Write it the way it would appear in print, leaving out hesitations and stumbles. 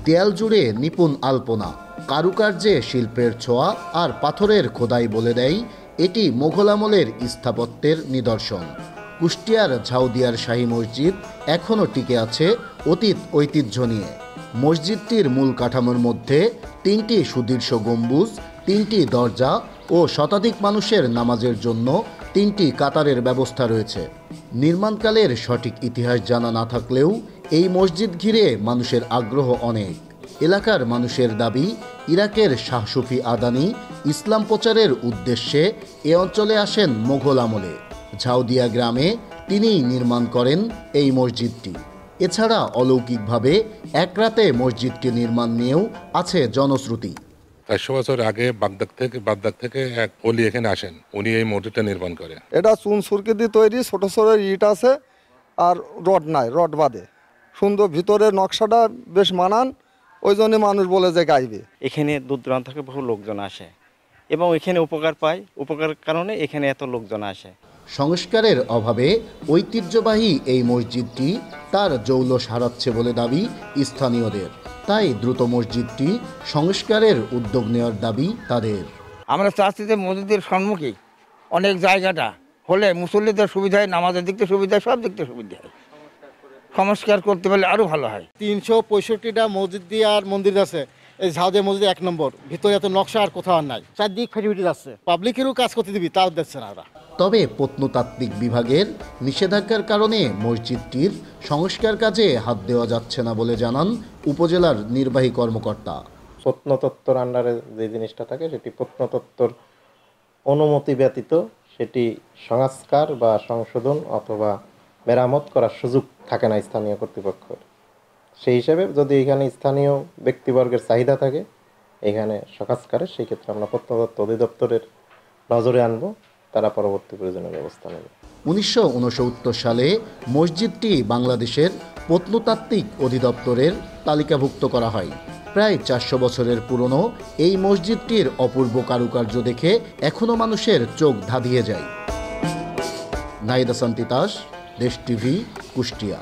দেয়াল জুড়ে নিপুণ আলপনা, কারুকার্যে শিল্পের ছোঁয়া আর পাথরের খোদাই বলে দেয় এটি মোগল আমলের স্থাপত্যের নিদর্শন। কুষ্টিয়ার ঝাউদিয়ার শাহী মসজিদ এখনও টিকে আছে অতীত ঐতিহ্য নিয়ে। মসজিদটির মূল কাঠামোর মধ্যে 3টি সুদীর্ঘ গম্বুজ, 3টি দরজা ও শতাধিক মানুষের নামাজের জন্য 3টি কাতারের ব্যবস্থা রয়েছে। নির্মাণকালের সঠিক ইতিহাস জানা না থাকলেও এই মসজিদ ঘিরে মানুষের আগ্রহ অনেক। এলাকার মানুষের দাবি, ইরাকের শাহ সুফি আদানি ইসলাম প্রচারের উদ্দেশ্যে এ অঞ্চলে আসেন মোগল আমলে। ঝাউদিয়া গ্রামে তিনিই নির্মাণ করেন এই মসজিদটি। এছাড়া অলৌকিকভাবে এক রাতে মসজিদটি নির্মাণ নিয়েও আছে জনশ্রুতি। 400 বছর আগে বাগদাদ থেকে এক ওলি এখানে আসেন, উনি এই মসজিদটা নির্মাণ করে। এটা চুন সুরকি দিয়ে তৈরি, ছোট ছোট ইট আছে আর রড নাই, রড বাদে সুন্দর, ভিতরে নকশাটা বেশ মানান, ওই জন্য মানুষ বলে যে গাইবে। এখানে দূর দূরান্ত থেকে বহু লোকজন আসে এবং এখানে উপকার পায়, উপকারের কারণে এখানে এত লোকজন আসে। সংস্কারের অভাবে ঐতিহ্যবাহী এই মসজিদটি তার জৌলস হারাচ্ছে বলে দাবি স্থানীয়দের। তাই দ্রুত মসজিদটি সংস্কারের উদ্যোগ নেওয়ার দাবি তাদের। আমরা চাচ্ছি যে মসজিদের সম্মুখে অনেক জায়গাটা হলে মুসল্লিদের সুবিধা হয়, নামাজের দিক থেকে সুবিধা হয়, সব দিক থেকে সুবিধা হয়। সংস্কার করতে পারলে আরও ভালো হয়। 365টা মসজিদ দিয়ে আর মন্দির আছে, এই ঝাউদিয়া মসজিদ 1 নম্বর। ভিতরে এত নকশা আর কোথাও আর নাই, চারদিক ফেটে যাচ্ছে, পাবলিকেরও কাজ করতে দিবি তাও দিচ্ছে না ওরা। তবে প্রত্নতাত্ত্বিক বিভাগের নিষেধাজ্ঞার কারণে মসজিদটির সংস্কার কাজে হাত দেওয়া যাচ্ছে না বলে জানান উপজেলার নির্বাহী কর্মকর্তা। প্রত্নতত্ত্বর আন্ডারে যে জিনিসটা থাকে সেটি প্রত্নতত্ত্বর অনুমতি ব্যতীত সেটি সংস্কার বা সংশোধন অথবা মেরামত করার সুযোগ থাকে না স্থানীয় কর্তৃপক্ষের। সেই হিসাবে যদি এখানে স্থানীয় ব্যক্তিবর্গের চাহিদা থাকে এখানে সংস্কারে, সেই ক্ষেত্রে আমরা প্রত্নতত্ত্ব অধিদপ্তরের নজরে আনবো, তারা পরবর্তী প্রয়োজনীয় ব্যবস্থা নেবে। 1969 সালে মসজিদটি বাংলাদেশের প্রত্নতাত্ত্বিক অধিদপ্তরের তালিকাভুক্ত করা হয়। প্রায় 400 বছরের পুরনো এই মসজিদটির অপূর্ব কারুকার্য দেখে এখনও মানুষের চোখ ধাঁধিয়ে যায়। নাহিদ হাসান তিতাস, দেশ টিভি, কুষ্টিয়া।